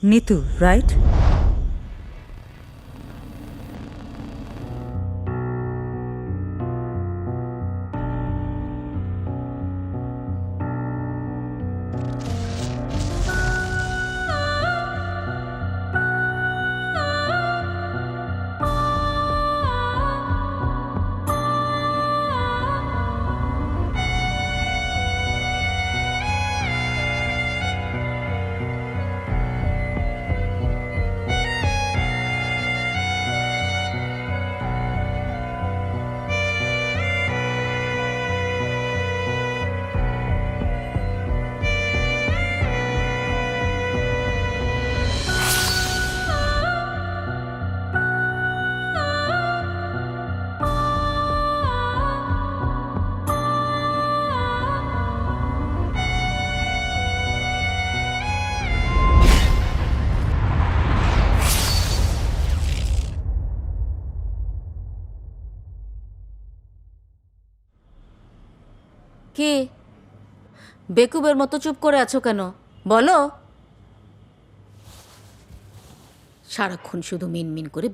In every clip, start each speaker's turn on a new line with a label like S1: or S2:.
S1: Neetu, right?
S2: কি বেকুবের মতো চুপ করে আছো কেন? বলো। সারাক্ষণ শুধু মিনমিন করে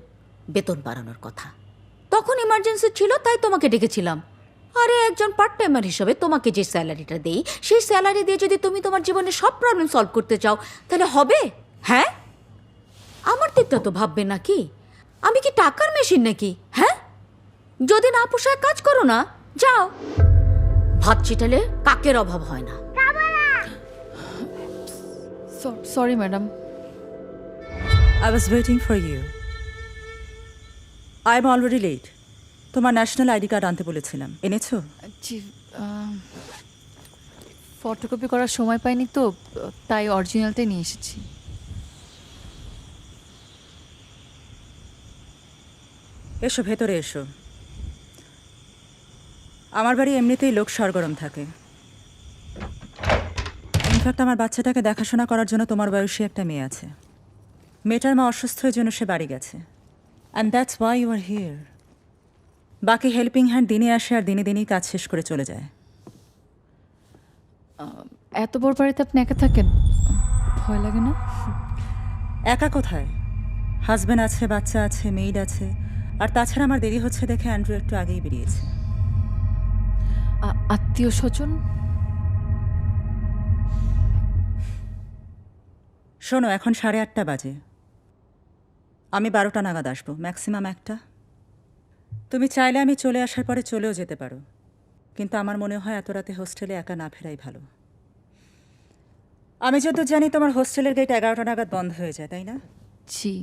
S2: বেতন বাড়ানোর কথা। তখন ইমার্জেন্সি ছিল তাই তোমাকে ডেকেছিলাম। আরে একজন পার্ট টাইমার হিসেবে তোমাকে যে স্যালারিটা দেই সেই স্যালারি দিয়ে যদি তুমি তোমার জীবনের সব প্রবলেম সলভ করতে চাও তাহলে হবে? হ্যাঁ, আমার দিকটা তো ভাববে নাকি? আমি কি টাকার মেশিন নাকি? হ্যাঁ, যদি না পোষায় কাজ করো না, যাও। ভাত ছিটালে কাকের অভাব হয় না।
S3: Sorry madam.
S1: I was waiting for you. I'm already late. তোমার ন্যাশনাল আইডি কার্ড আনতে বলেছিলাম, এনেছো?
S3: জি, ফটোকপি করার সময় পাইনি তো, তাই অরিজিনালটাই নিয়ে এসেছি।
S1: এসো, ভেতরে এসো। আমার বাড়ি এমনিতেই লোক সরগরম থাকে। ইনফ্যাক্ট আমার বাচ্চাটাকে দেখাশোনা করার জন্য তোমার বয়সী একটা মেয়ে আছে। মেয়েটার মা অসুস্থ হয়ে জন্য সে বাড়ি গেছে। And that's why you are here. বাকি হেল্পিং হ্যান্ড দিনে আসে আর দিনে দিনেই কাজ শেষ করে চলে যায়।
S3: এত বড় বাড়িতে আপনি একা থাকেন, ভয় লাগে না?
S1: একা কোথায়? হাজব্যান্ড আছে, বাচ্চা আছে, মেইড আছে। আর তাছাড়া আমার দেরি হচ্ছে দেখে অ্যান্ড্রু একটু আগেই বেরিয়েছে।
S3: আত্মীয় স্বজন?
S1: শোনো, এখন 8:30 বাজে। আমি 12টা নাগাদ আসবো, ম্যাক্সিমাম 1টা। তুমি চাইলে আমি চলে আসার পরে চলেও যেতে পারো, কিন্তু আমার মনে হয় এত রাতে হোস্টেলে একা না ফেরাই ভালো। আমি যত জানি তোমার হোস্টেলের গেট 11টা নাগাদ বন্ধ হয়ে যায়, তাই না?
S3: জি।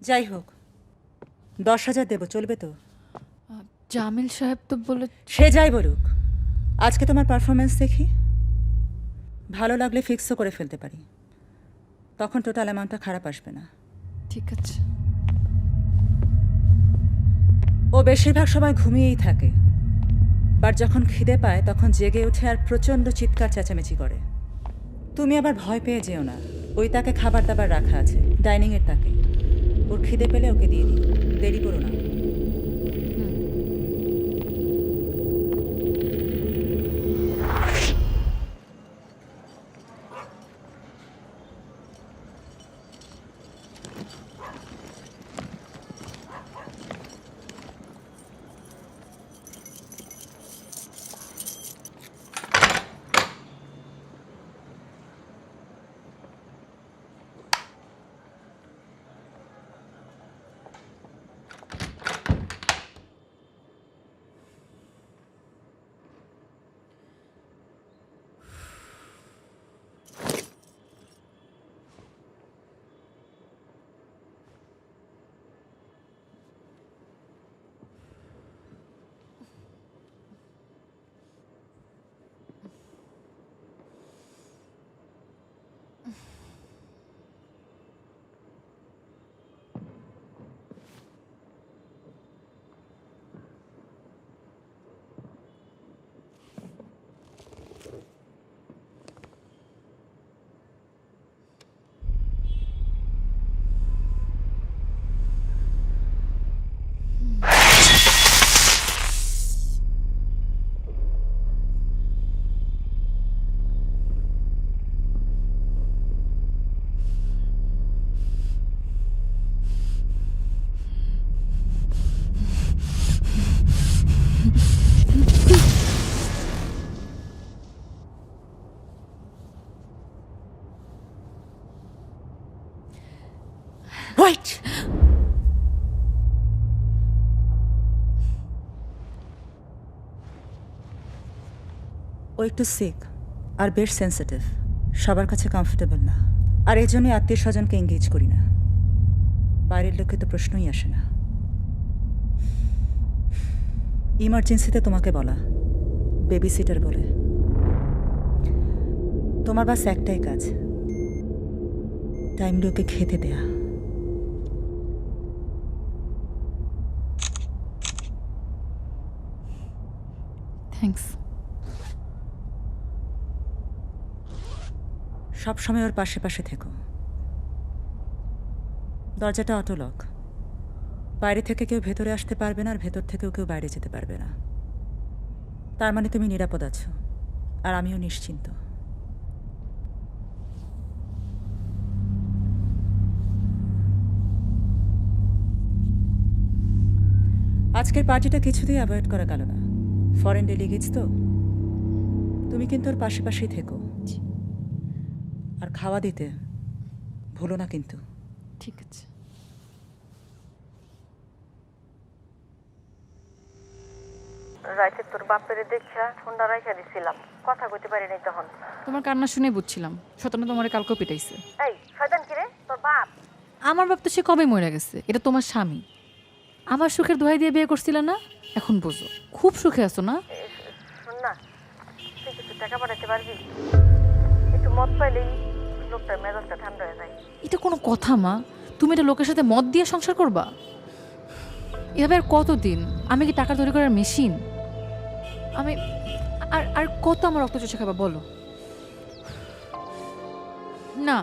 S1: যাই হোক, 10,000 দেবো, চলবে তো?
S3: জামিল সাহেব তো বলে।
S1: সে যাই বলুক, আজকে তোমার পারফরমেন্স দেখি, ভালো লাগলে ফিক্সও করে ফেলতে পারি। তখন টোটাল অ্যামাউন্টটা খারাপ আসবে না।
S3: ঠিক আছে।
S1: ও বেশিরভাগ সময় ঘুমিয়েই থাকে, বাট যখন খিদে পায় তখন জেগে ওঠে আর প্রচণ্ড চিৎকার চেঁচামেচি করে। তুমি আবার ভয় পেয়ে যেও না, ওই তাকে খাবার দাবার রাখা আছে ডাইনিংয়ের তাকে। ওর খিদে পেলে ওকে দিয়ে দিই, দেরি করো না। একটু সিক আর বেশ সেন্সিটিভ, সবার কাছে কমফোর্টেবল না, আর এই জন্যই আত্মীয় স্বজনকে এঙ্গেজ করি না। বাইরের লোকে তো প্রশ্নই আসে না। ইমার্জেন্সিতে তোমাকে বলা, বেবি সিটার বলে। তোমার বাস একটাই কাজ, টাইমলি ওকে খেতে দেয়া।
S3: থ্যাঙ্কস।
S1: সব সময় ওর পাশে পাশে থেকো। দরজাটা অটোলক, বাইরে থেকে কেউ ভেতরে আসতে পারবে না, আর ভেতর থেকেও কেউ বাইরে যেতে পারবে না। তার মানে তুমি নিরাপদ আছো, আর আমিও নিশ্চিন্ত। আজকের পার্টিটা কিছুতেই অ্যাভয়েড করা গেল না। ফরেন ডেলিগেটস তো, তুমি কিন্তু ওর পাশে পাশেই থেকো, আর খাওয়া দিতে ভুলো না কিন্তু।
S3: ঠিক আছে।
S4: রাইতে তোর বাপের দেখা ঠান্ডা রাইখা দিছিলাম, কথা কইতে পারি নাই তখন।
S3: তোমার কান্না শুনে বুঝছিলাম শতানা তোমার কালকেও পিটাইছে।
S4: এই শয়তান কি রে তোর বাপ?
S3: আমার বাপ তো সে কবে মরে গেছে, এটা তোমার স্বামী। আমার সুখের দোহাই দিয়ে বিয়ে করছিল না, এখন বোঝো খুব সুখে আছো না।
S4: শোন না, তুই কিছু টাকা পাঠাতে পারবি? একটু মদ পাইলেই লোকটার মেজাজটা ঠান্ডা হয়ে যায়।
S3: এটা কোনো কথা মা? তুমি এটা লোকের সাথে মদ দিয়ে সংসার করবা? এভাবে আর কতদিন? আমি কি টাকা তৈরি করার মেশিন? আমি আর আর কত আমার রক্ত চোষে খাবা বলো না।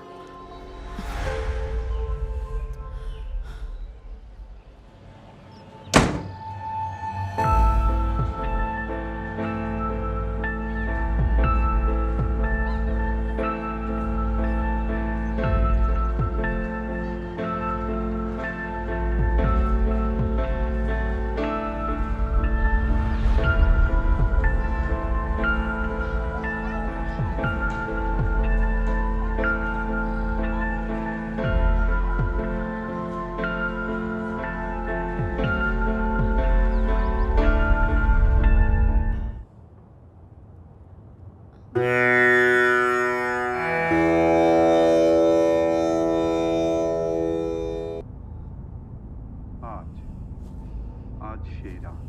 S5: আজ সেই রাত,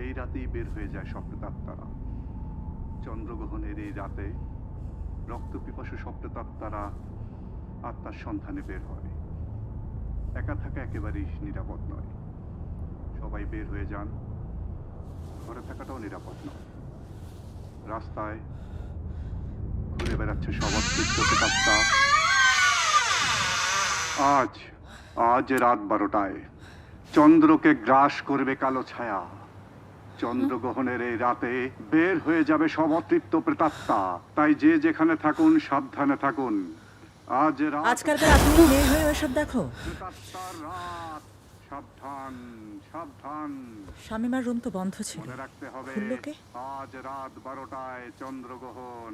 S5: এই রাতেই বের হয়ে যায় স্বপ্নতাত্তারা। চন্দ্রগ্রহণের এই রাতে রক্তপিপাসু স্বপ্নতাত্তারা আত্মার সন্ধানে বের হয়। একা থাকা একেবারেই নিরাপদ নয়, সবাই বের হয়ে যান। ঘরে থাকাটাও নিরাপদ নয়, রাস্তায় ঘুরে বেড়াচ্ছে স্বভাবতৃপ্ততাত্তা। আজ রাত 12টায় চন্দ্রকে গ্রাস করবে কালো ছায়া। চন্দ্রগ্রহণের এই রাতে বের হয়ে যাবে সব অতৃপ্ত প্রেতাত্মা। তাই যে যেখানে থাকুন সাবধানে থাকুন। আজ রাত,
S1: আজকালকার আপনি মেয়ে হয়ে এসব দেখো।
S5: প্রেতাত্মার রাত, সাবধান সাবধান।
S1: শামিমার রুম তো বন্ধ ছিল,
S5: মনে রাখতে হবে
S1: খুললো কে?
S5: আজ রাত 12টায় চন্দ্রগ্রহণ।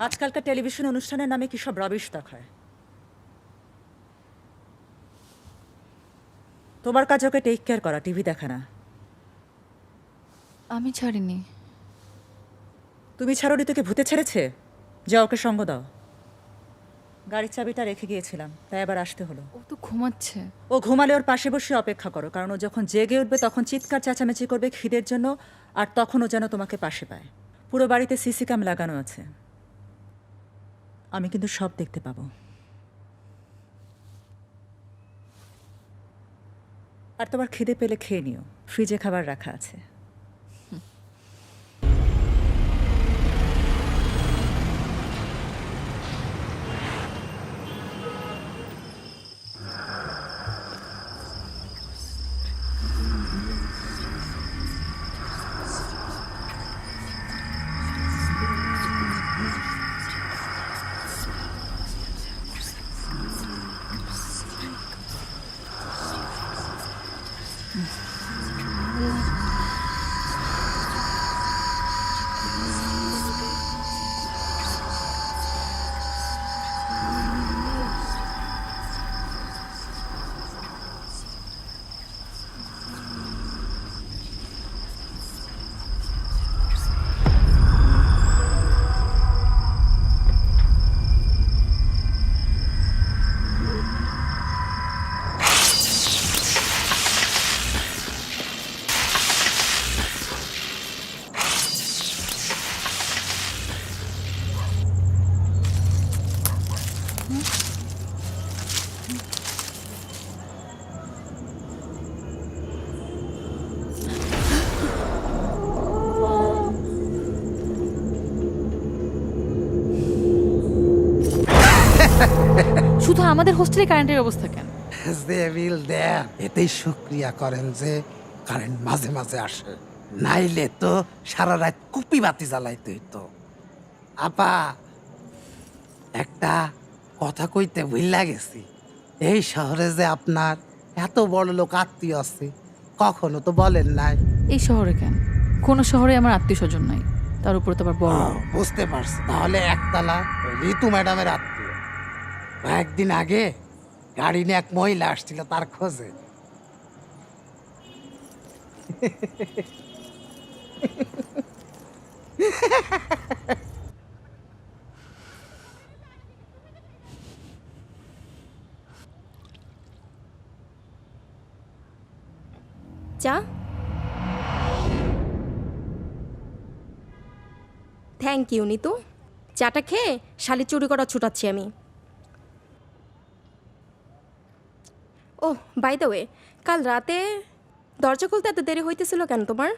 S1: আজকালকার টেলিভিশন অনুষ্ঠানের নামে কি সব রবিশ দেখায়। তোমার কাজ ওকে টেক কেয়ার করা, টিভি দেখা না।
S3: আমি ছাড়িনি।
S1: তুমি ছাড়োনি, তোকে ভূতে ছেড়েছে? যা ওকে সঙ্গ দাও। গাড়ির চাবিটা রেখে গিয়েছিলাম, তাই আবার আসতে হলো।
S3: ও তো ঘুমাচ্ছে।
S1: ও ঘুমালে ওর পাশে বসে অপেক্ষা করো, কারণ ও যখন জেগে উঠবে তখন চিৎকার চেঁচামেচি করবে খিদের জন্য, আর তখন ও যেন তোমাকে পাশে পায়। পুরো বাড়িতে সিসি ক্যাম লাগানো আছে, আমি কিন্তু সব দেখতে পাবো। আর তোমার খিদে পেলে খেয়ে নিও, ফ্রিজে খাবার রাখা আছে।
S3: শুধু আমাদের হোস্টেলে কারেন্টের ব্যবস্থা কেন?
S6: যে বিল দেন এতেই শুক্রিয়া করেন যে কারেন্ট মাঝে মাঝে আসে, নাইলে তো সারা রাত কুপি বাতি জ্বালাইতে হইতো। আপা, একটা কথা কইতে ভুইলা গেছি, এই শহরে যে আপনার এত বড় লোক আত্মীয় আছে কখনো তো বলেন নাই।
S3: এই শহরে কেন? কোনো শহরে আমার আত্মীয় স্বজন নাই, তার উপরে তো আবার বড়।
S6: বুঝতে পারছি, তাহলে একতলা ঋতু ম্যাডামের আত্মীয়। কয়েকদিন আগে গাড়ি নিয়ে এক মহিলা আসছিল তার খোঁজে।
S7: চা? Thank you Nitu. চাটা খেয়ে শালি চুরি করা ছুটাচ্ছি আমি। ও বাই দ্য ওয়ে, কাল রাতে দরজা খুলতে এত দেরি হইতেছিল কেন তোমার?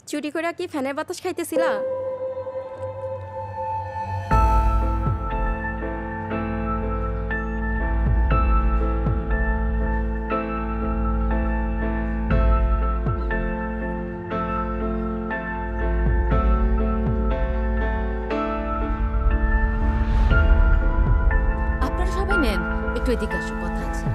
S7: চুরি করে কি ফ্যানের বাতাস খাইতেছিলা?
S2: আপনারা সবাই নেন, একটু এদিকে আসো, কথা আছে।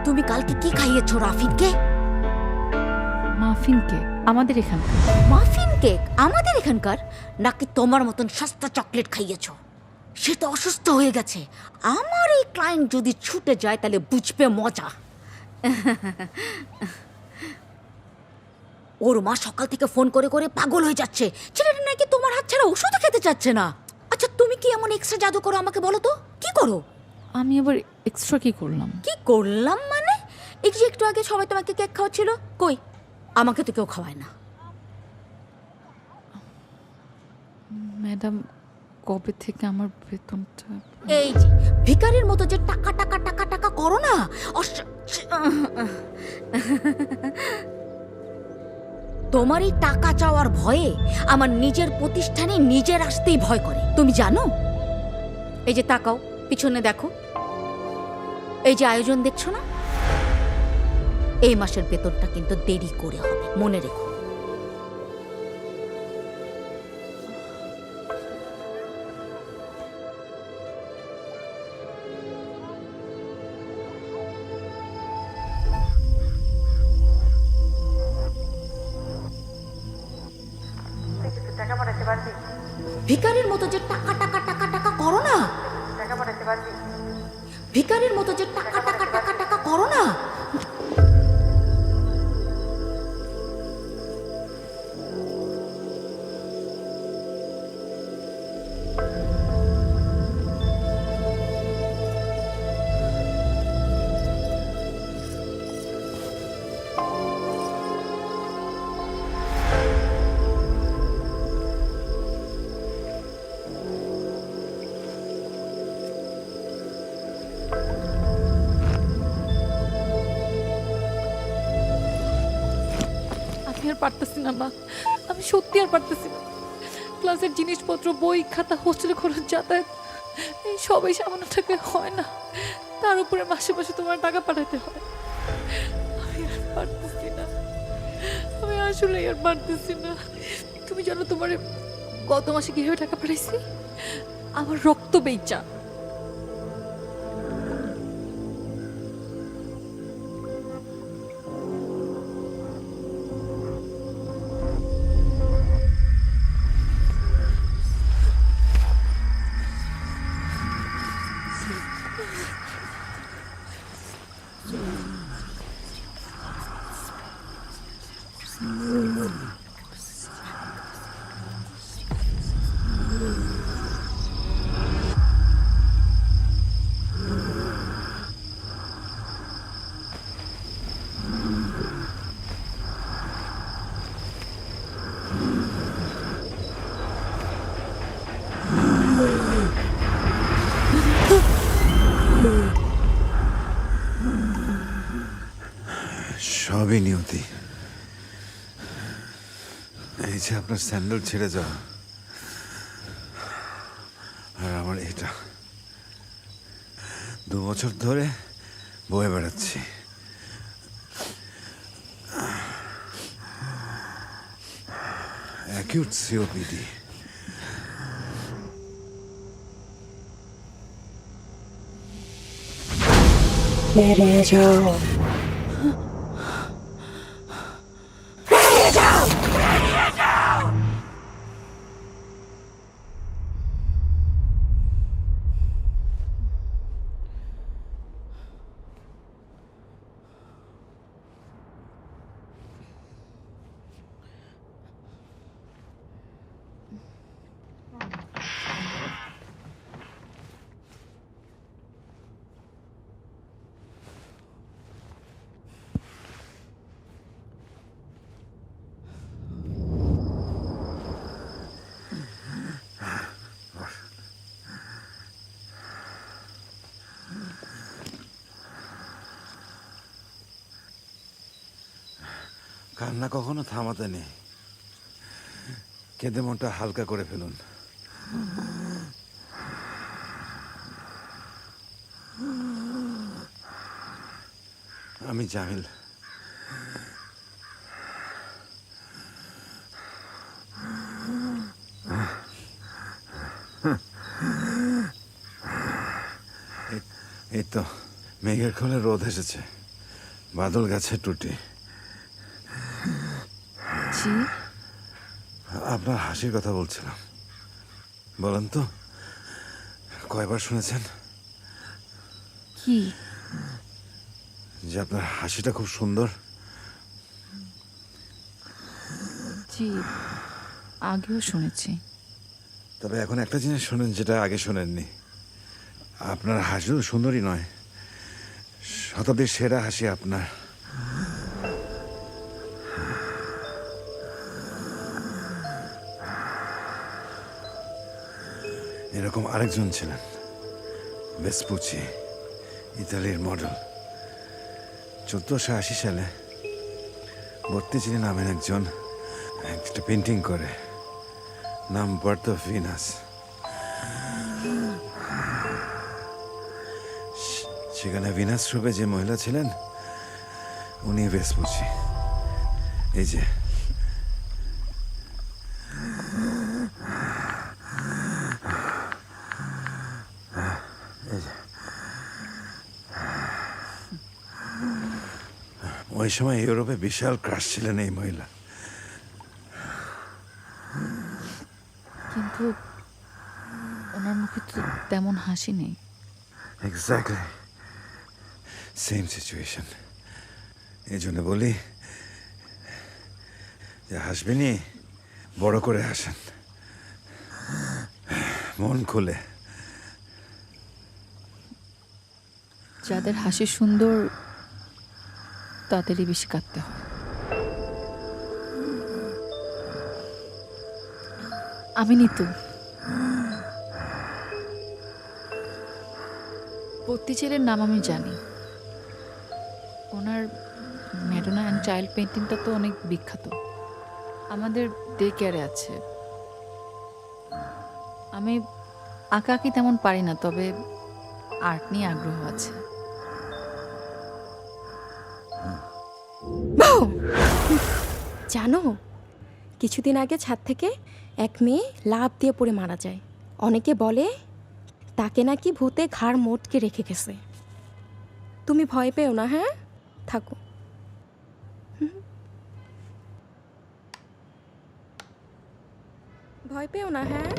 S2: তুমি কালকে কি খাইয়েছো রাফিনকে?
S3: মাফিন কেক আমাদের এখানে।
S2: মাফিন কেক আমাদের এখানকার, নাকি তোমার মতন সস্তা চকলেট খাইয়েছো? সে তো অসুস্থ হয়ে গেছে। আমার এই ক্লায়েন্ট যদি ছুটে যায় তাহলে বুঝবে মজা। ওর মা সকাল থেকে ফোন করে করে পাগল হয়ে যাচ্ছে, ছেলেটা নাকি তোমার হাত ছাড়া ওষুধ খেতে চাচ্ছে না। আচ্ছা তুমি কি এমন এক্সট্রা জাদু করো আমাকে বলো তো, কি করো?
S3: আমি আবার এক্সট্রা কি করলাম?
S2: কি করলাম মানে? এই যে একটু আগে সবাই তোমাকে কেক খাওয়াচ্ছিল, কই আমাকে তো কেউ খাওয়ায় না।
S3: ম্যাডাম, কবে থেকে আমার বেতনটা?
S2: এই যে ভিখারির মতো যে টাকা টাকা টাকা টাকা করো না, তোমার এই টাকা চাওয়ার ভয়ে আমার নিজের প্রতিষ্ঠানে নিজের আসতেই ভয় করে, তুমি জানো? এই যে তাকাও পিছনে দেখো, এই যে আয়োজন দেখছো না, এই মাসের বেতনটা কিন্তু দেরি করে হবে, মনে রেখো।
S4: তুই কিছু টাকা পাঠাতে পারবি?
S2: ভিখারির মতো যে টাকা টাকা টাকা টাকা করো না,
S4: টাকা পাঠাতে পারবি?
S2: ভিখারির মতো যে টাকা টাকা টাকা টাকা করো না।
S3: আমি আর পারতেছি না মা, আমি সত্যি আর পারতেছি না। ক্লাসের জিনিসপত্র, বই খাতা, হোস্টেলে খরচ, যাতায়াত, এই সবাই সামান্য টাকায় হয় না, তার উপরে মাসে মাসে তোমার টাকা পাঠাতে হয়। আমি আর পারতেছি না, আমি আসলে আর পারতেছি না। তুমি জানো তোমার গত মাসে কিভাবে টাকা পাঠাইছি? আমার রক্ত বেচা।
S8: সবই নিয়তি। এই যে আপনার স্যান্ডেল ছেড়ে যাওয়া, আর আমার এটা 2 বছর ধরে বয়ে বেড়াচ্ছি। Acute COPD. কান্না কখনো থামাতে নেই, কেঁদে মনটা হালকা করে ফেলুন। আমি জামিল। এই তো মেঘের কোলে রোদ এসেছে, বাদল গাছে টুটি।
S3: জি,
S8: আপনার হাসির কথা বলছিলাম। বলেন তো, কয়বার শুনেছেন
S3: কি?
S8: যে আপনার হাসিটা খুব সুন্দর?
S3: জি, আগেও শুনেছি।
S8: তবে এখন একটা জিনিস শোনেন যেটা আগে শোনেননি। আপনার হাসিও সুন্দরী নয়, শতাব্দীর সেরা হাসি আপনার। এরকম আরেকজন ছিলেন, ভেসপুচি, ইতালির মডেল। 1480 সালে বত্তিচিনি নামের একজন একটা পেন্টিং করে, নাম বার্থ অফ ভিনাস। সেখানে ভিনাস রূপে যে মহিলা ছিলেন উনি ভেসপুচি। এই যে ওই সময় ইউরোপে বিশাল ক্রাশ ছিলেন এই মহিলা।
S3: কিন্তু ওনার মুখে তো তেমন হাসি নেই।
S8: Exactly same situation. এই জন্য বলি যে হাসবেনি, বড় করে হাসেন, মন খুলে।
S3: যাদের হাসি সুন্দর তাদেরই বেশি কাঁদতে হয়। আমি নিতু। বত্তিচেরের নাম আমি জানি। ওনার ম্যাডোনা অ্যান্ড চাইল্ড পেন্টিংটা তো অনেক বিখ্যাত, আমাদের ডে কেয়ারে আছে। আমি আঁকাআঁকি তেমন পারি না, তবে আর্ট নিয়ে আগ্রহ আছে।
S7: জানো, কিছুদিন আগে ছাদ থেকে এক মেয়ে লাফ দিয়ে পড়ে মারা যায়। অনেকে বলে তাকে নাকি ভূতে ঘাড় মোটকে রেখে গেছে। তুমি ভয় পেও না, হ্যাঁ? থাকো। ভয় পেও না, হ্যাঁ?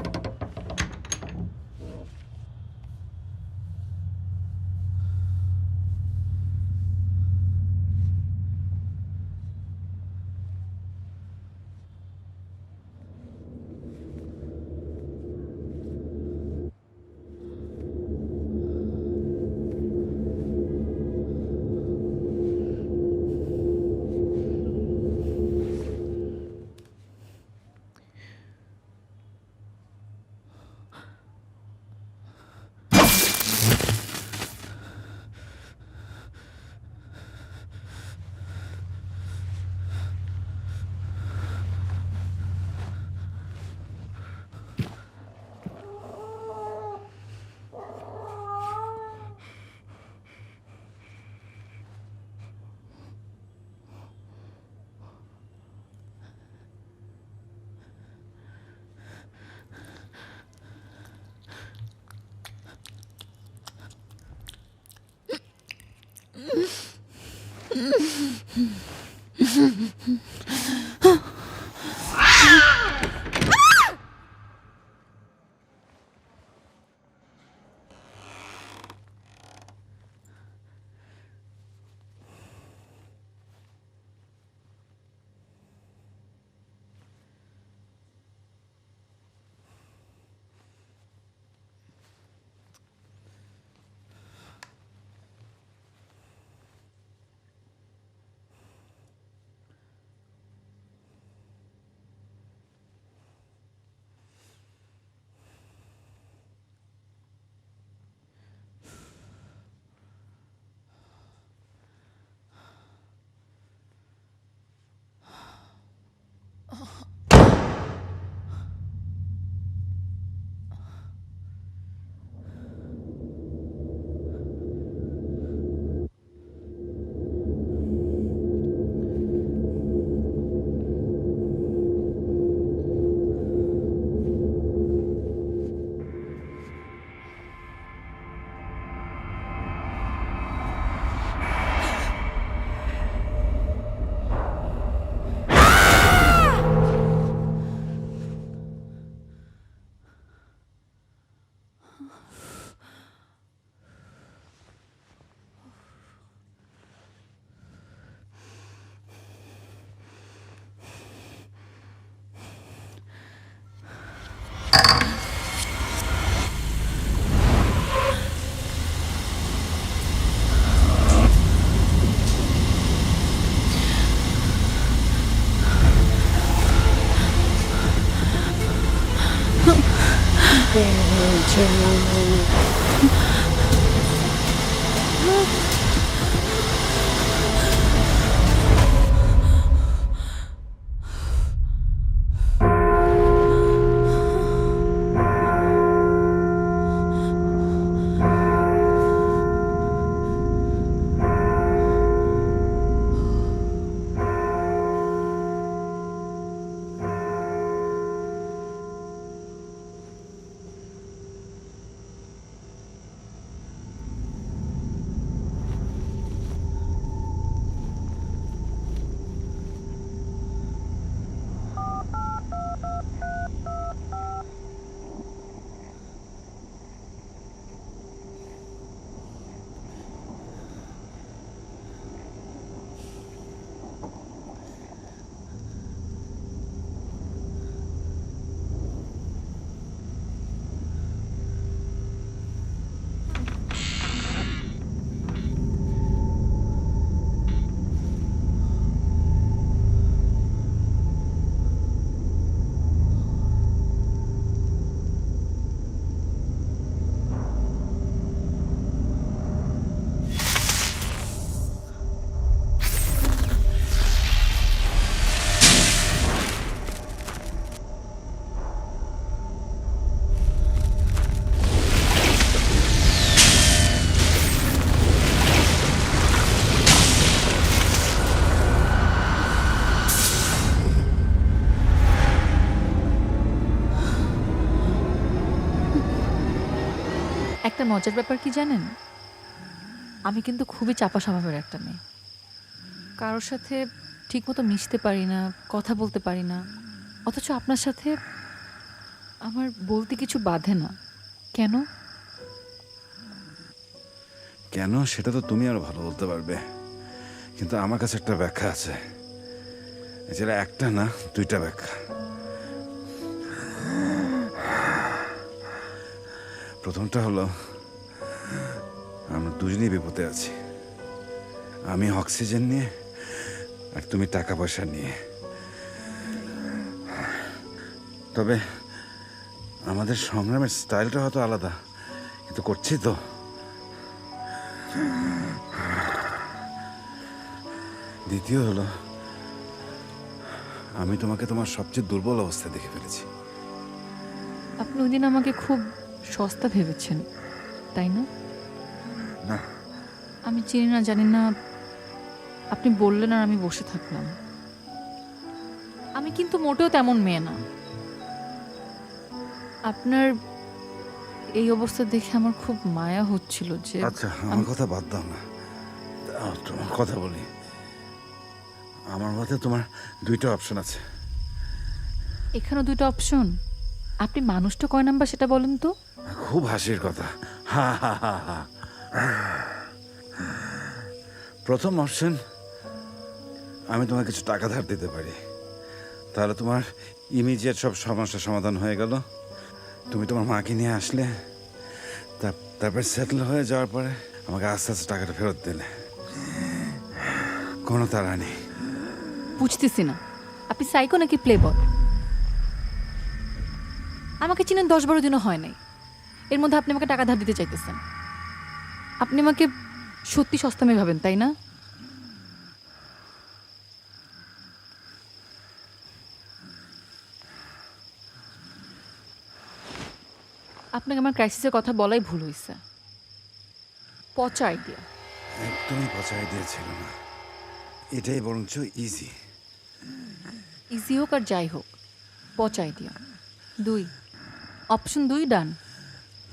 S3: একটা মজার ব্যাপার কি জানেন, আমি কিন্তু খুবই চাপা স্বভাবের একটা মেয়ে। কারোর সাথে ঠিকমতো মিশতে পারি না, কথা বলতে পারি না, অথচ আপনার সাথে আমার বলতে কিছু বাধে না। কেন?
S8: কেন সেটা তো তুমি আরো ভালো বলতে পারবে, কিন্তু আমার কাছে একটা ব্যাখ্যা আছে। যেটা একটা না, দুইটা ব্যাখ্যা। প্রথমটা হলো, আমরা দুজনেই বিপদে আছি। আমি অক্সিজেন নিয়ে আর তুমি টাকা পয়সা নিয়ে। তবে আমাদের সংগ্রামের স্টাইলটা হয়তো আলাদা, কিন্তু করছি তো। দ্বিতীয় হলো, আমি তোমাকে তোমার সবচেয়ে দুর্বল অবস্থায় দেখে ফেলেছি।
S3: আপনি ওই দিন আমাকে খুব সস্তা ভেবেছেন, তাই না?
S8: না,
S3: আমি চিনি না, জানি না, আপনি বললেন আর আমি বসে থাকলাম। আমি কিন্তু মোটেও তেমন মেয়ে না। আপনার এই অবস্থা দেখে আমার খুব মায়া হচ্ছিল যে।
S8: আচ্ছা আমার কথা বাদ দাও না, তোমার কথা বলি। আমার মতে তোমার দুইটা অপশন আছে।
S3: এখানেও দুটো অপশন। আপনি মানুষটা কয় নাম্বার সেটা বলেন তো।
S8: খুব হাসির কথা। হা হা হা হা। প্রথম অপশন, আমি তোমার কিছু টাকা ধার দিতে পারি, তাহলে তোমার ইমিডিয়েট সব সমস্যার সমাধান হয়ে গেল। তুমি তোমার মাকে নিয়ে আসলে, তারপর সেটেল হয়ে যাওয়ার পরে আমাকে আস্তে আস্তে টাকাটা ফেরত দিলে। কোনো তাড়া নেই।
S3: বুঝতেছি না, আপনি সাইকো নাকি প্লে বয়? আমাকে চিনেন 10-12 দিনও হয় নাই, এর মধ্যে আপনি আমাকে টাকা ধার দিতে চাইতেছেন। আপনি আমাকে সত্যি সস্তামে ভাবেন, তাই না? আপনাকে আমার ক্রাইসিসের কথা বলাই ভুল হয়েছে। পচা আইডিয়া।
S8: একদমই পচা আইডিয়া ছিল না, এটাই বরঞ্চ ইজি।
S3: ইজি হোক আর যাই হোক, পচা আইডিয়া। 2 অপশন 2 ডান।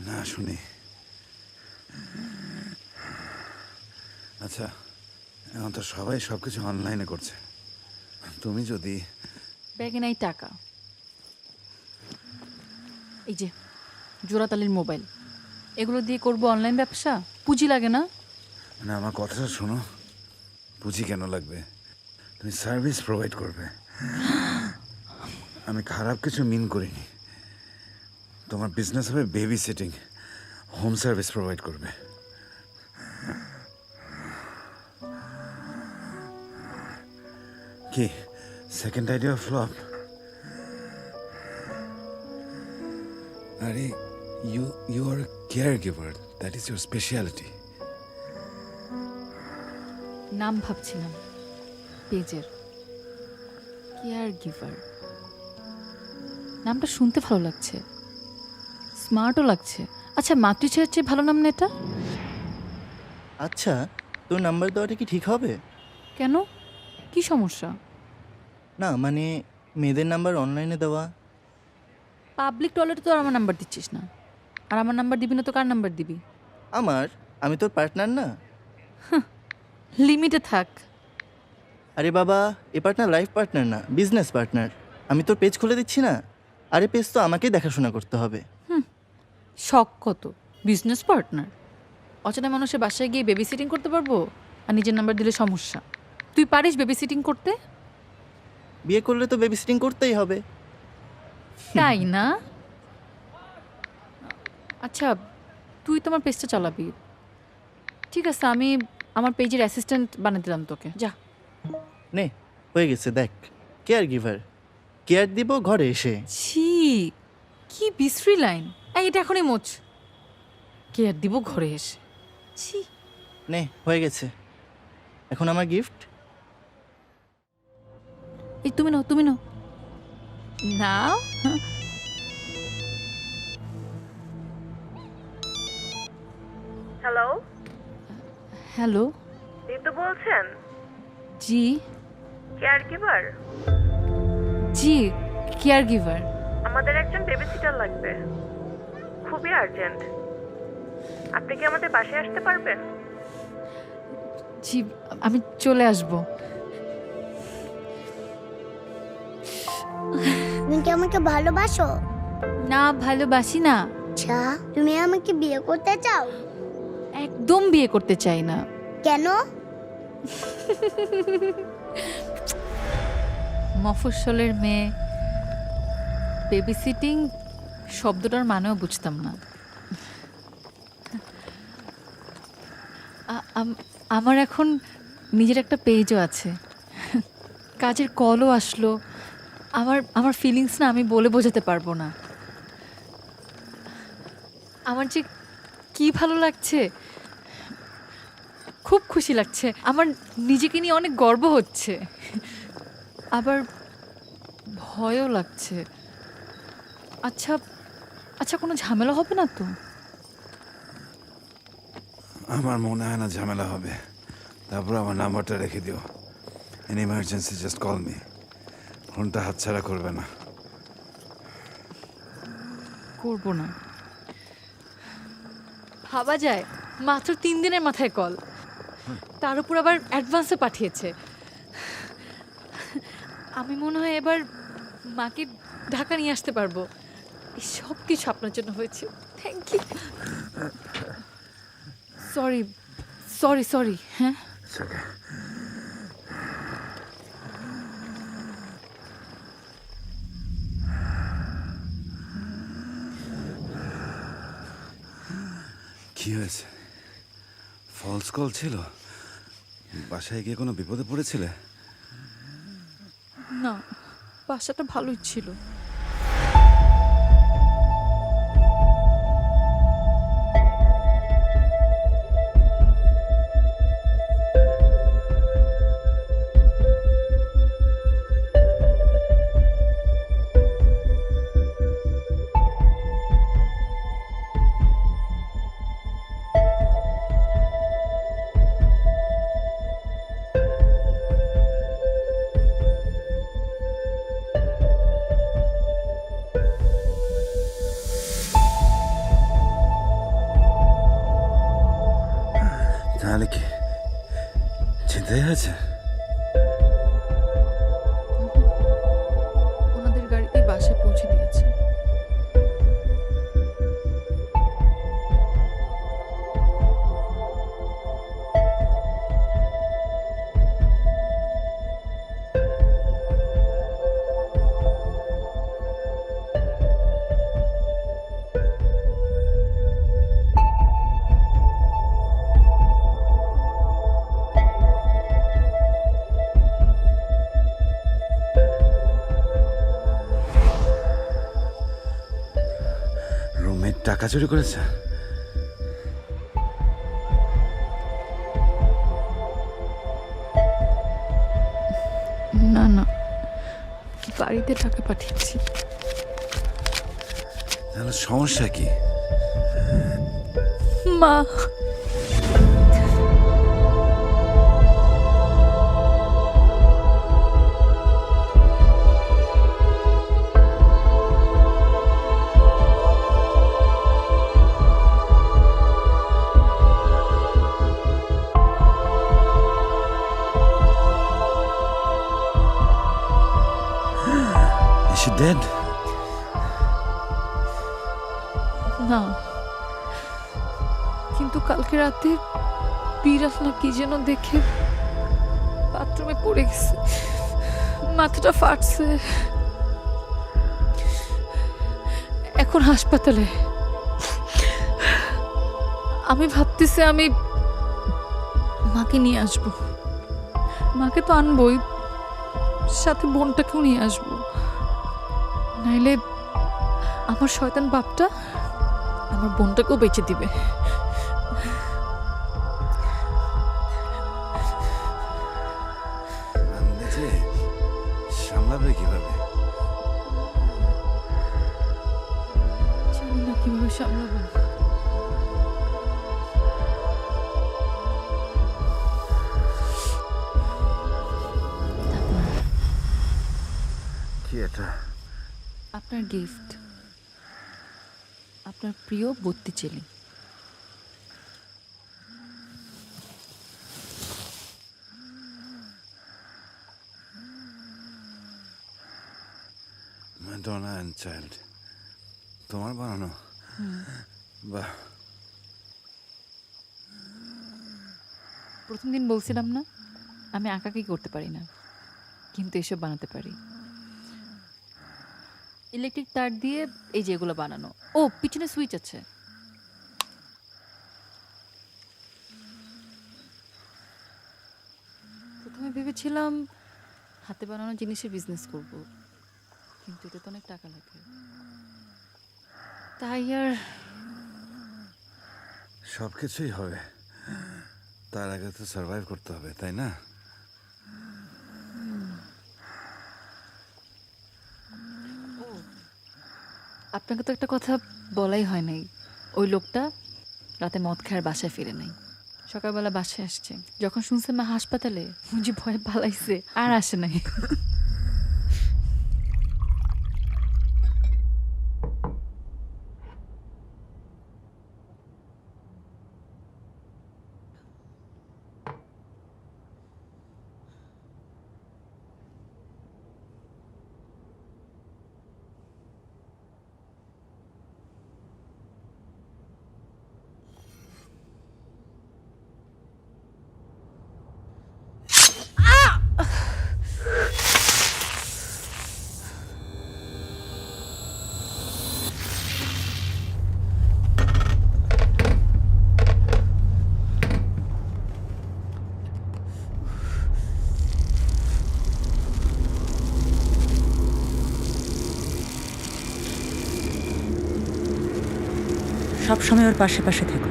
S8: না শুনি। আচ্ছা, এখন তো সবাই সব কিছু অনলাইনে করছে। তুমি যদি
S3: ব্যাগে নাই টাকা, এই যে জোড়াতালির মোবাইল, এগুলো দিয়ে করবো অনলাইন ব্যবসা। পুঁজি লাগে না?
S8: মানে আমার কথাটা শোনো, পুঁজি কেন লাগবে? তুমি সার্ভিস প্রোভাইড করবে। আমি খারাপ কিছু মিন করিনি। তোমার বিজনেস হবে babysitting, home service provide করবে। কি সেকেন্ড আইডিয়া ফ্লপ? আরে you are caregiver, that is your speciality.
S3: নাম ভাবছিলাম পেজের, কেয়ার গিভার। নামটা শুনতে ভালো লাগছে, স্মার্টও লাগছে। আচ্ছা, মাতৃছের চেয়ে ভালো নাম না এটা?
S9: আচ্ছা, তোর নাম্বার দেওয়াটা কি ঠিক হবে?
S3: কেন, কি সমস্যা?
S9: না মানে মেয়েদের নাম্বার অনলাইনে দেওয়া।
S3: পাবলিক টয়লেটে তো আর আমার নাম্বার দিচ্ছিস না, আর আমার নাম্বার দিবি না তো কার নাম্বার দিবি?
S9: আমি তোর পার্টনার না।
S3: লিমিটে থাক।
S9: আরে বাবা, এ পার্টনার লাইফ পার্টনার না, বিজনেস পার্টনার। আমি তোর পেজ খুলে দিচ্ছি না। আরে পেজ তো আমাকেই দেখাশোনা করতে হবে।
S3: শখ কত, বিজনেস পার্টনার। অচেনা মানুষের বাসায় গিয়ে বেবি সিটিং করতে পারবো, আর নিজের নাম্বার দিলে সমস্যা। তুই পারিস বেবি সিটিং করতে?
S9: বিয়ে করলে তো বেবি সিটিং করতেই হবে।
S3: তাই না? আচ্ছা, তুই তোমার পেজটা চালাবি, ঠিক আছে। আমি আমার পেজের অ্যাসিস্ট্যান্ট বানিয়ে দিলাম তোকে, যা।
S9: নে, হয়ে গেছে, দেখ। কেয়ার গিভার, কেয়ার দিব ঘরে এসে।
S3: ছি, কি বিশ্রী লাইন। এটা এখনই মোচ। কেয়ার দিব ঘরে এসে, ছি।
S9: নে, হয়ে গেছে। এখন আমার গিফট।
S3: এই তুমি নাও, তুমি নাও। নাও।
S4: Hello,
S3: hello.
S4: ঋতু বলছেন?
S3: জি
S4: কেয়ার গিভার?
S3: জি, কেয়ার গিভার।
S4: আমাদের একজন বেবি সিটার লাগবে, খুবই আর্জেন্ট। আপনি কি আমাদের বাসায় আসতে পারবেন?
S3: জি, আমি চলে আসবো।
S10: তুমি কি আমাকে ভালোবাসো?
S3: না, ভালোবাসি না।
S10: আচ্ছা, তুমি আমাকে বিয়ে করতে চাও?
S3: একদম বিয়ে করতে চাই না।
S10: কেন?
S3: মফস্বলের মেয়ে, বেবি সিটিং শব্দটার মানেও বুঝতাম না। আমার এখন নিজের একটা পেজও আছে, কাজের কলও আসলো। আমার ফিলিংস না আমি বলে বোঝাতে পারবো না। আমার যে কি ভালো লাগছে, খুব খুশি লাগছে। আমার নিজেকে নিয়ে অনেক গর্ব হচ্ছে, আবার ভয়ও লাগছে। আচ্ছা আচ্ছা, কোনো ঝামেলা হবে না তো?
S8: আমার মনে হয় না ঝামেলা হবে। তারপর আমার নাম্বারটা রেখে দিও। In emergency just call me. ফোনটা হাতছাড়া করবে না।
S3: করবো না। ভাবা যায়, মাত্র 3 দিনের মাথায় কল, তার উপর আবার অ্যাডভান্সে পাঠিয়েছে। আমি মনে হয় এবার মাকে ঢাকা নিয়ে আসতে পারবো। এই সব কিছু আপনার জন্য হয়েছে। Thank you. Sorry sorry sorry. হ্যাঁ,
S8: It's okay. কি হয়েছে? ফলস কল ছিল? বাসায় গিয়ে কোনো বিপদে পড়েছিলে?
S3: না, বাসাটা ভালোই ছিল।
S8: তাহলে কি চিন্তাই আছে?
S3: ওনাদের গাড়িতে বাসায় পৌঁছে দিয়েছে।
S8: রুমমেট টাকা চুরি করেছে?
S3: না না, বাড়িতে টাকা পাঠিয়েছি।
S8: তাহলে সমস্যা কি?
S3: মা,
S8: Is she dead?
S3: না, কিন্তু কালকে রাতে বিড়াল না কি যেন দেখে বাথরুমে পড়ে গেছে, মাথাটা ফাটছে, এখন হাসপাতালে। আমি ভাবতেছি আমি মাকে নিয়ে আসবো। মাকে তো আনবই, সাথে বোনটাকেও নিয়ে আসবো, নাইলে আমার শয়তান বাপটা আমার বোনটাকেও বেঁচে দিবে।
S8: আন্দাজে সামলাবে কিভাবে?
S3: জানি না কিভাবে সামলাবো।
S8: কি এটা?
S3: আপনার গিফট, আপনার প্রিয় বত্তিচেলি।
S8: ম্যাডোনা অ্যান্ড চাইল্ড তোমার বানানো? বাহ,
S3: প্রথম দিন বলছিলাম না আমি আঁকাকি করতে পারি না, কিন্তু এসব বানাতে পারি। ইলেকট্রিক তার দিয়ে এই যেগুলো বানানো। ও, পিছনে সুইচ আছে। প্রথমে ভেবেছিলাম হাতে বানানো জিনিসের বিজনেস করব, কিন্তু এতে তো অনেক টাকা লাগে, তাই আর
S8: সব কিছুই হবে, তার আগে তো সার্ভাইভ করতে হবে, তাই না?
S3: আপনাকে তো একটা কথা বলাই হয় নাই। ওই লোকটা রাতে মদ খাওয়ার বাসায় ফিরে নাই, সকালবেলা বাসায় আসছে। যখন শুনছে মা হাসপাতালে, মুজি ভয়ে পালাইছে, আর আসে নাই।
S1: সবসময় ওর পাশে পাশে থেকো।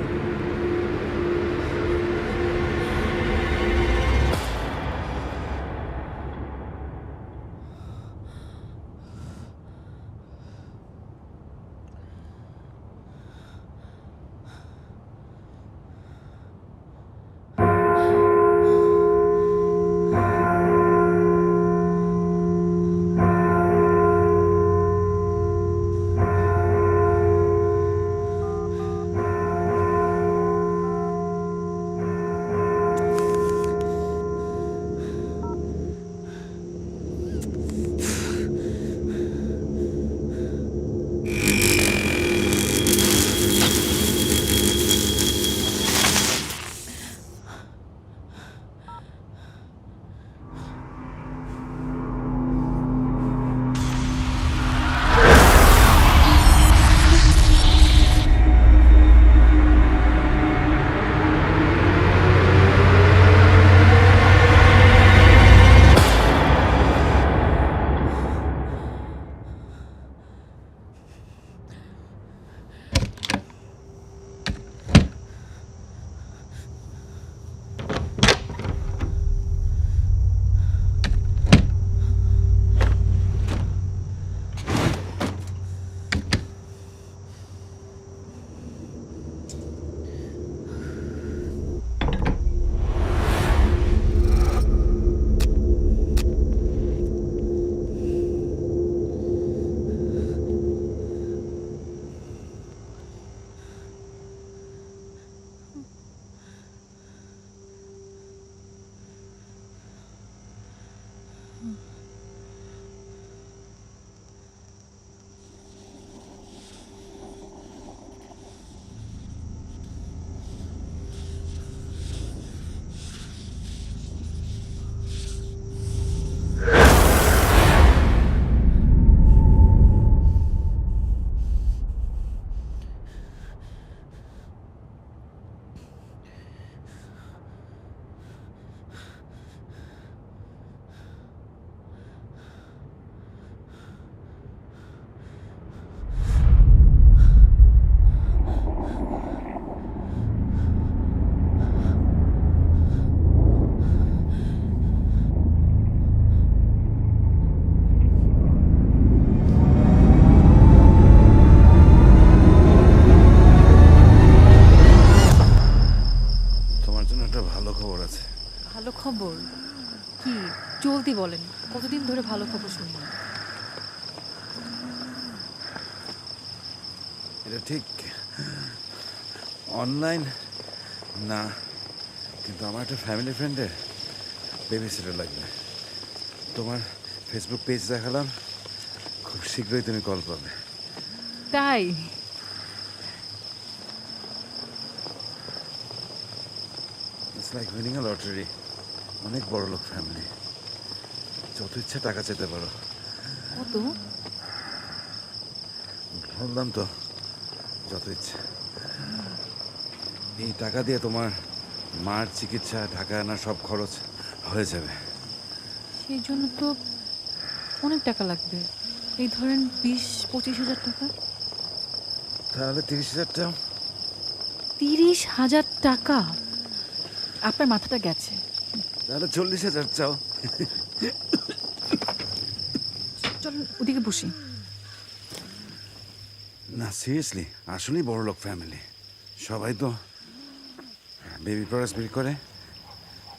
S3: ভালো খবর কি? জলদি বলেন, কতদিন ধরে ভালো খবর শুনি না।
S8: এটা ঠিক অনলাইন না, কিন্তু আমার একটা ফ্যামিলি ফ্রেন্ডের বেবি সিটার লাগবে। তোমার ফেসবুক পেজ দেখালাম, খুব শীঘ্রই তুমি কল পাবে।
S3: তাই?
S8: It's like winning a lottery. অনেক বড় লোক ফ্যামিলি, যত ইচ্ছা টাকা চেতে পারো।
S3: কত?
S8: বললাম তো, যত ইচ্ছা। এই টাকা দিয়ে তোমার মার চিকিৎসা, ঢাকা আনার সব খরচ হয়ে যাবে।
S3: সেই জন্য তো অনেক টাকা লাগবে, এই ধরেন 20-25 হাজার টাকা।
S8: তাহলে 30,000 টাকা।
S3: 30,000 টাকা? আপনার মাথাটা গেছে।
S8: তাহলে 40,000 চাও।
S3: চলুন ওদিকে বসি।
S8: না সিরিয়াসলি, আসলেই বড় লোক ফ্যামিলি। সবাই তো বেবি প্রোডাক্টস বিক্রি করে।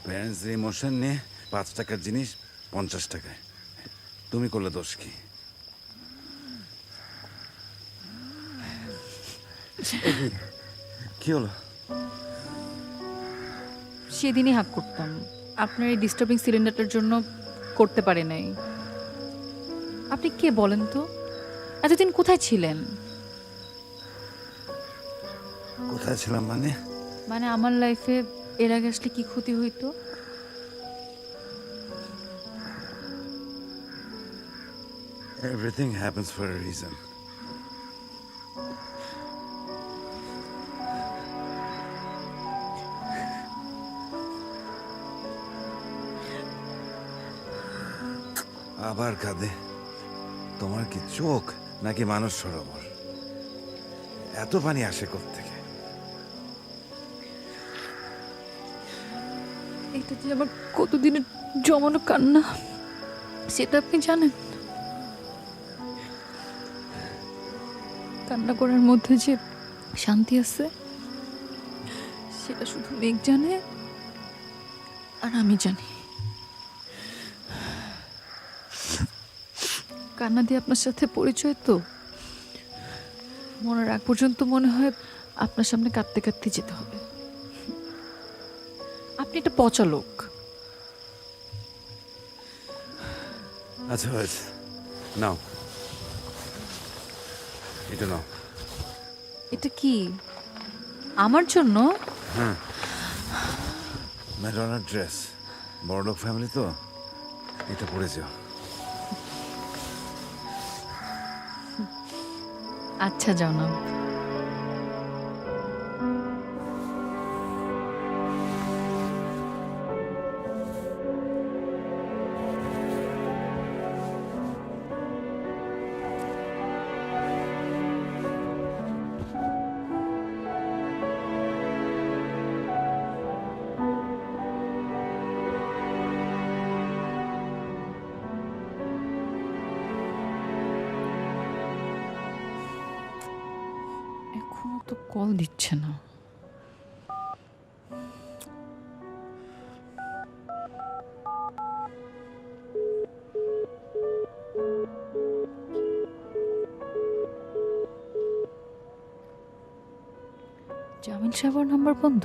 S8: প্যারেন্টসদের ইমোশন নিয়ে 5 টাকার জিনিস 50 টাকায়। তুমি করলে দোষ কি? কি হলো?
S3: সেদিনই হাক করতাম, আপনার এই ডিস্টার্বিং সিলিন্ডারটার জন্য করতে পারে নাই। আপনি কে বলেন তো? এতদিন কোথায় ছিলেন?
S8: কোথায় ছিলাম মানে?
S3: মানে আমার লাইফে এর আগে আসলে কি ক্ষতি হইতো?
S8: Everything happens for a reason. আবার কাঁদে। তোমার কি চোখ নাকি মানুষ সরোবর? এত পানি আসে থেকে?
S3: এটা যে আমার কতদিনের জমানো কান্না সেটা আপনি জানেন? কান্না করার মধ্যে যে শান্তি আছে সেটা শুধু মেঘ জানে আর আমি জানি। কান্না দিয়ে আপনার সাথে পরিচয় তো মরার আগ পর্যন্ত মনে হয় আপনার সামনে কাঁদতে কাঁদতে যেতে হবে। আপনি একটা পচা লোক।
S8: আচ্ছা হয়েছে, নাও এটা নাও।
S3: এটা কি আমার জন্য?
S8: হ্যাঁ, ম্যাডোনার ড্রেস, বড়লোক ফ্যামিলি তো, এটা পরে যাও।
S3: আচ্ছা যাও না। এখনো তো কল দিচ্ছে না। জামিল সাহেবের নাম্বার বন্ধ।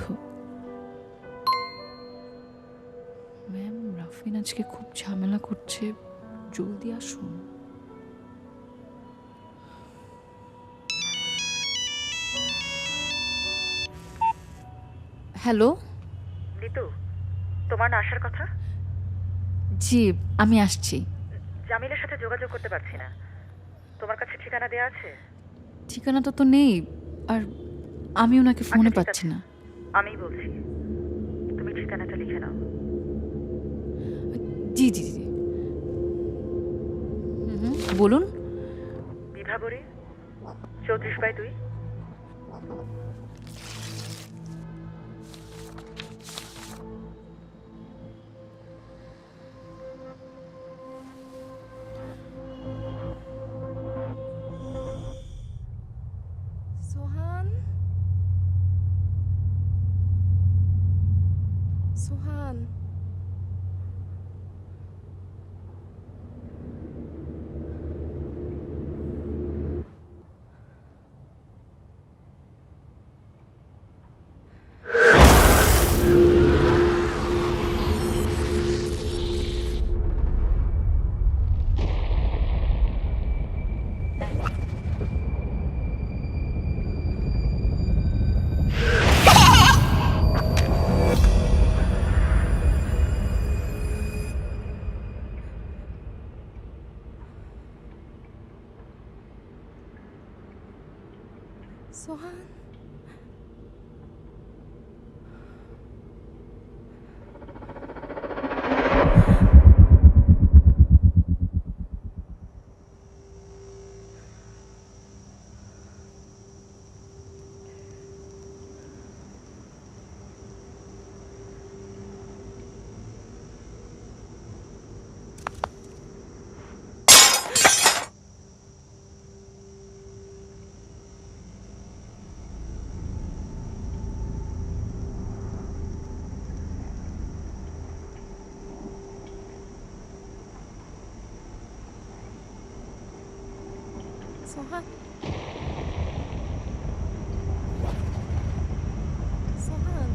S3: ম্যাম, রাফিন আজকে খুব ঝামেলা করছে, জলদি আসুন। হ্যালো।
S1: ঋতু, তোমার না আসার কথা?
S3: জি, আমি আসছি।
S1: জামিলের সাথে যোগাযোগ করতে পারছি না। তোমার কাছে ঠিকানা দেওয়া আছে?
S3: ঠিকানাটা তো নেই, আর আমি ওনাকে ফোনে পাচ্ছি না।
S1: আমি বলছি, তুমি ঠিকানাটা লিখে নাও।
S3: জি জি জি। বলুন।
S1: বিভাবরী 34/2।
S7: সোহান, সোহান, সোহান। সোহান, সোহান,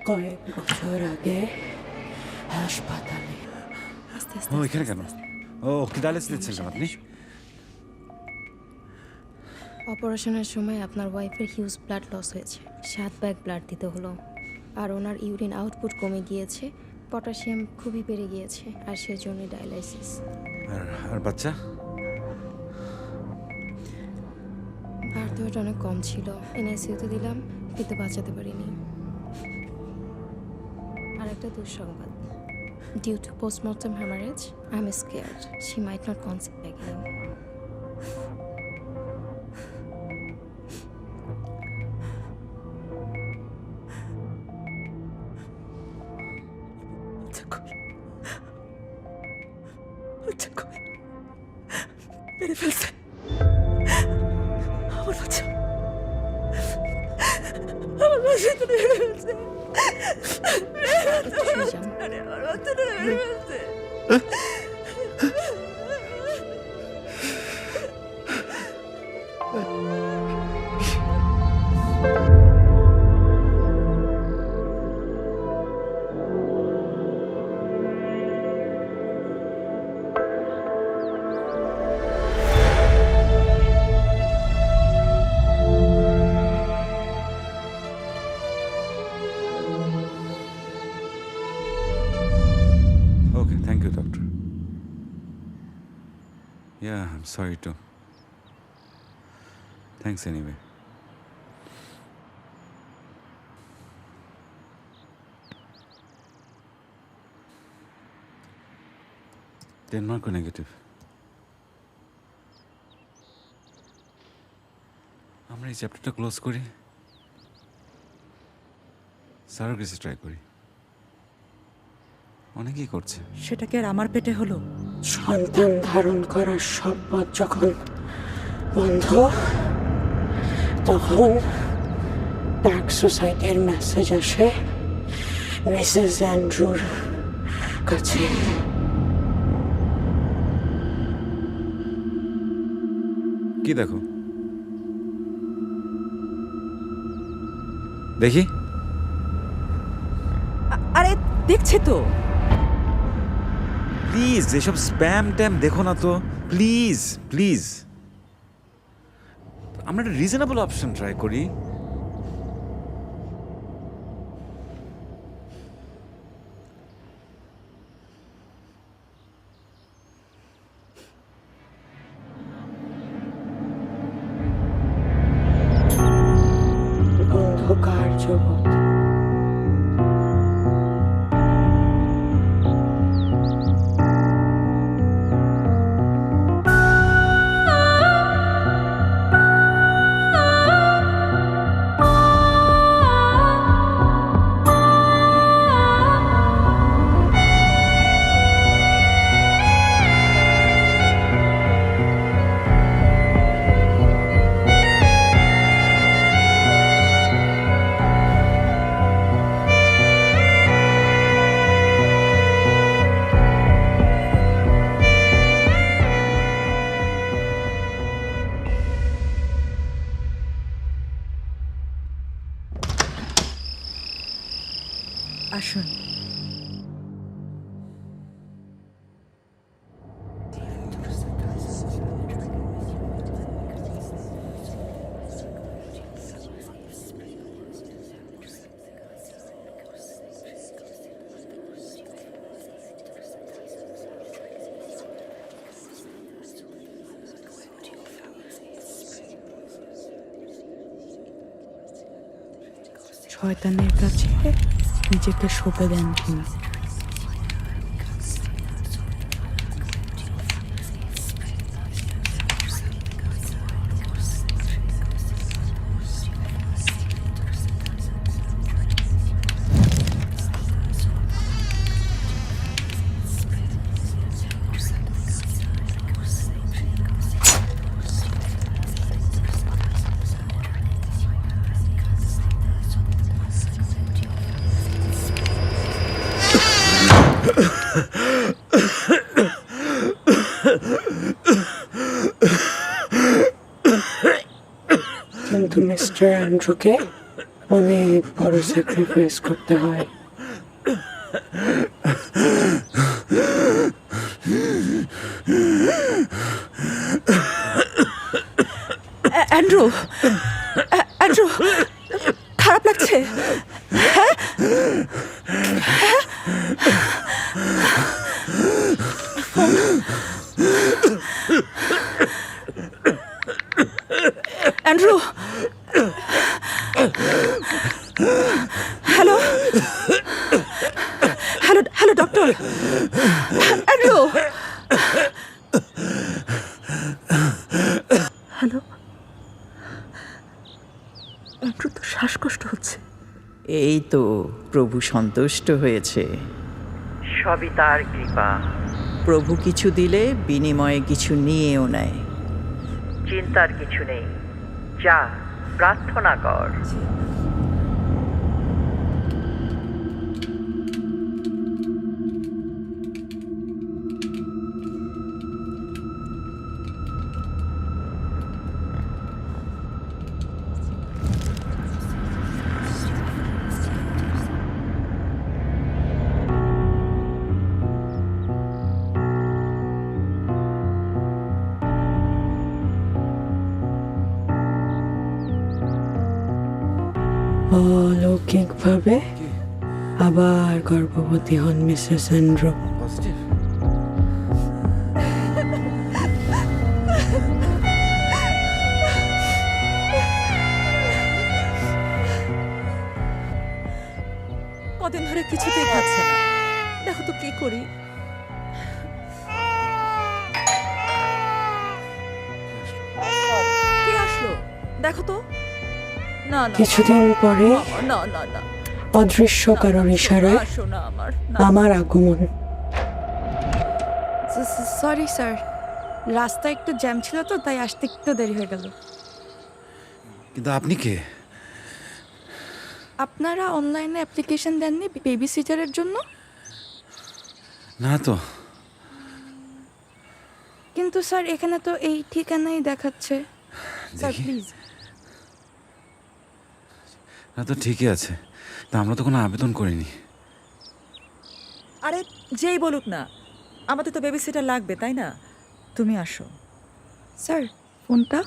S11: কয়েক বছর আগে হাসপাতালে।
S7: আস্তে আস্তে
S8: ও এখানে কেন? ও কি ডায়ালিসিস দিচ্ছেন কেন আপনি?
S7: অপারেশনের সময় আপনার ওয়াইফের হিউজ ব্লাড লস হয়েছে, 7 ব্যাগ ব্লাড দিতে হলো। আর ওনার ইউরিন আউটপুট কমে গিয়েছে, পটাশিয়াম খুবই বেড়ে গিয়েছে, আর সেজন্য ডায়ালাইসিস।
S8: আর বাচ্চা?
S7: বার্থ ওয়েট অনেক কম ছিল, এনআইসিউতে দিলাম কিন্তু বাঁচাতে পারিনি। আর একটা দুঃসংবাদ, due to postmortem haemorrhage I am scared she might not conceive again.
S11: মেরে ফেলছে আমার বাচ্চা, আমার বাচ্চাটা মেরে ফেলছে, আমার বাচ্চাটা মেরে ফেলছে।
S8: Okay, thank you, doctor. Yeah, I'm sorry too. Thanks anyway. Denmark negative. আমরা এই চ্যাপ্টারটা ক্লোজ করি, সারোগেসি ট্রাই করি। অনেকেই করছে।
S1: সেটা কি আর আমার পেটে হলো?
S11: সন্তান ধারণ করার সব পথ যখন বন্ধ, তখন ডার্ক সোসাইটির মেসেজ আসে মিসেস অ্যান্ড্রুর কাছে।
S8: কি দেখো? দেখি।
S1: আরে দেখছে তো।
S8: প্লিজ এসব স্প্যাম ট্যাম দেখো না তো, প্লিজ প্লিজ। আমরা একটা রিজনেবল অপশন ট্রাই করি।
S11: অন্ধকার জগৎ, শয়তানের কাছে নিজেকে সঁপে দেন তিনি। কিন্তু মিস্টার অ্যান্ড্রুকে অনেক বড় স্যাক্রিফাইস করতে হয়।
S1: অ্যান্ড্রু, অ্যান্ড্রু, খারাপ লাগছে? হ্যাঁ? Andrew, hello, hello, hello doctor, Andrew, hello, Andrew তো শ্বাসকষ্ট হচ্ছে।
S12: এই তো প্রভু সন্তুষ্ট হয়েছে, সবই তার কৃপা। প্রভু কিছু দিলে বিনিময়ে কিছু নিয়েও নেয়। চিন্তার কিছু নেই, যা প্রার্থনা কর।
S11: অলৌকিকভাবে আবার গর্ভবতী হন মিসেস অ্যান্ড্রু।
S8: পজিটিভ?
S1: কদিন ধরে কিছুতেই খাচ্ছে না, দেখো তো কি করি। কি আসলো দেখো তো। না না
S11: কিছুদিন পরে
S1: না না না,
S11: অদৃশ্য কারোর ইশারায়
S1: আসো না আমার,
S11: আমার আগমন।
S7: সরি স্যার, রাস্তা একটু জ্যাম ছিল তো তাই আসতে একটু দেরি হয়ে গেল।
S8: কিন্তু আপনি কে?
S7: আপনারা অনলাইনে অ্যাপ্লিকেশন দেননি বেবি সিটারের জন্য?
S8: না তো।
S7: কিন্তু স্যার এখানে তো এই ঠিকানাই দেখাচ্ছে। স্যার
S8: দেখি।
S7: প্লিজ।
S8: না তো ঠিকই আছে, তা আমরা তো কোনো আবেদন করিনি।
S1: আরে যেই বলুক না, আমাদের তো বেবি সিটার লাগবে তাই না? তুমি আসো।
S7: স্যার ফোনটা।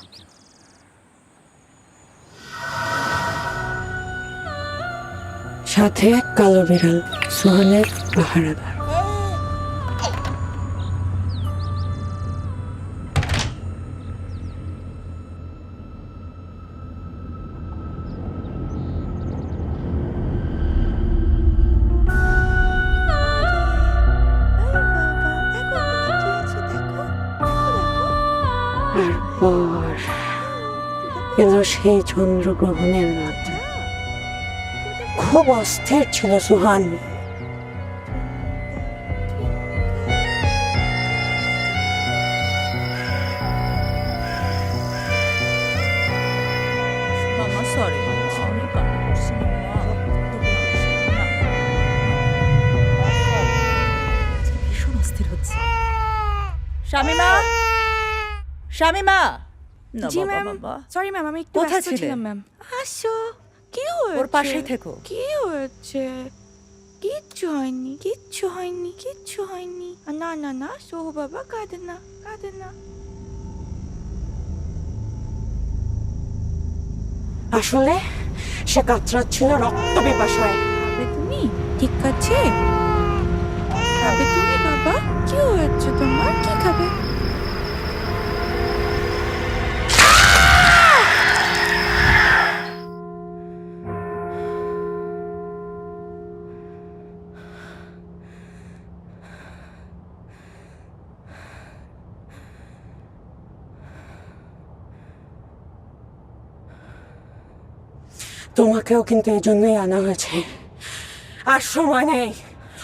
S11: সাথে এক কালো বিড়াল, সুহানের পাহারাদার। তারপর এলো সেই চন্দ্রগ্রহণের রাত। খুব অস্থির ছিল সুহান।
S1: মামা সরি, আমি কান্না করছি না। ভীষণ অস্থির হচ্ছে। শামিমা, শামিমা। না
S7: জি
S1: বাবা,
S7: ম্যাম।
S1: বাবা।
S7: সরি ম্যাম, আমি একটু
S1: কোথায়
S7: ব্যস্ত
S1: ছিলে?
S7: ছিলাম ম্যাম। আসো। কি হয়েছে?
S1: ওর পাশেই থেকো।
S7: কি হয়েছে? কিচ্ছু হয়নি, কিচ্ছু হয়নি, কিচ্ছু হয়নি। না না না, সোহু বাবা কাঁদে না, কাঁদে না।
S11: আসলে সে কাতরাচ্ছিল রক্ত পিপাসায়।
S7: খাবে তুমি? ঠিক আছে? খাবে তুমি বাবা? কি হয়েছে তোমার? কি খাবে?
S11: তোমাকেও কিন্তু এই জন্যই আনা হয়েছে। আর সময় নেই,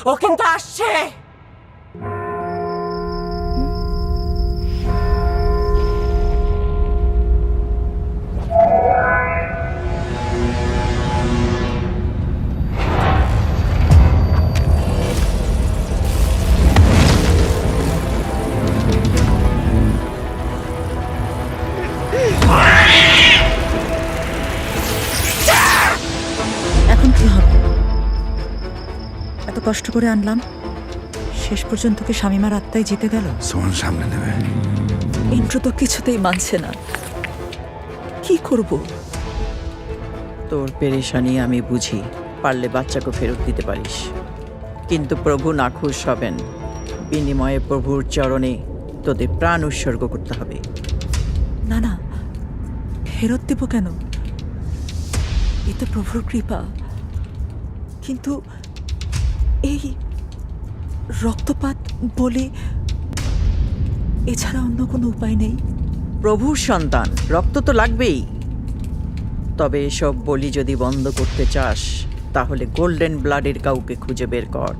S11: ও কিন্তু আসছে।
S1: এখন কি হবে? এত কষ্ট করে আনলাম, শেষ পর্যন্ত কি শামীমার আত্মাই জিতে গেল?
S8: সোহান সামনে নেবে।
S1: ইন্দ্র তো কিছুতেই মানছে না, কি করব?
S12: তোর পেরেশানি আমি বুঝি, পারলে বাচ্চাকে ফেরত দিতে পারিস, কিন্তু প্রভু নাখুশ হবেন। বিনিময়ে প্রভুর চরণে তোদের প্রাণ উৎসর্গ করতে হবে।
S1: না না, ফেরত দেব কেন? এ তো প্রভুর কৃপা। কিন্তু এই রক্তপাত বলে এছাড়া অন্য কোনো উপায় নেই।
S12: প্রভুর সন্তান, রক্ত তো লাগবেই। তবে এসব বলি যদি বন্ধ করতে চাস, তাহলে গোল্ডেন ব্লাডের কাউকে খুঁজে বের কর।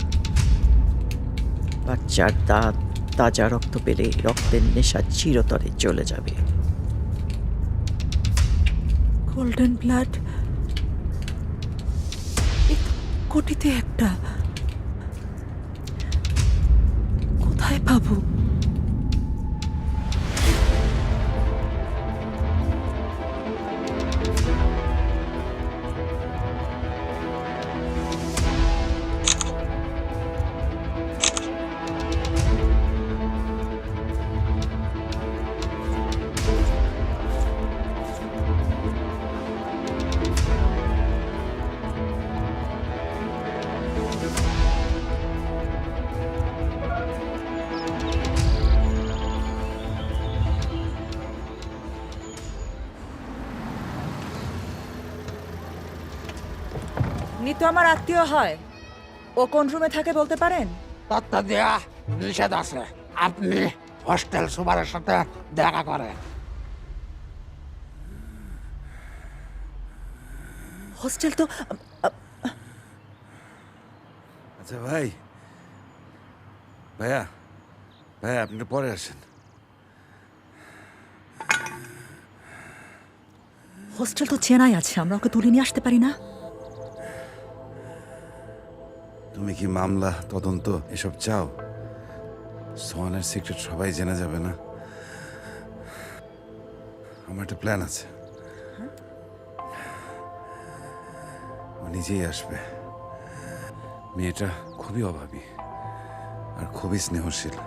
S12: বাচ্চার দাঁত তাজা রক্ত পেলে রক্তের নেশা চিরতরে চলে যাবে।
S1: গোল্ডেন ব্লাড কোটিতে একটা, কোথায় পাবো? নিতু আমার আত্মীয় হয়, ও কোন রুমে থাকে বলতে পারেন?
S6: তত্ত্ব দেয়া নিষেধ আছে। আপনি হোস্টেল সুপারের সাথে দেখা করেন।
S1: হোস্টেল তো
S8: আচ্ছা ভাই, ভাইয়া ভাইয়া আপনি একটু পরে আসেন।
S1: হোস্টেল তো চেনাই আছে, আমরা ওকে তুলে নিয়ে আসতে পারি না?
S8: তুমি কি মামলা তদন্ত এসব চাও? সোহানের সিক্রেট সবাই জেনে যাবে না? আমার একটা প্ল্যান আছে। ও নিজেই আসবে। মেয়েটা খুবই অভাবী আর খুবই স্নেহশীল।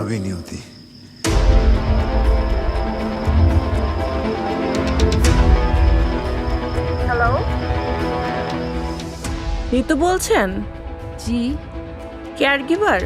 S8: সবই নিয়তি।
S4: হ্যালো,
S7: ঋতু বলছেন?
S3: জি।
S7: Caregiver?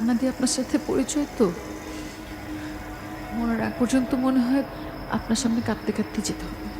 S3: কান্না দিয়ে আপনার সাথে পরিচয় তো মরার আগ পর্যন্ত মনে হয় আপনার সামনে কাঁদতে কাঁদতে যেতে হবে।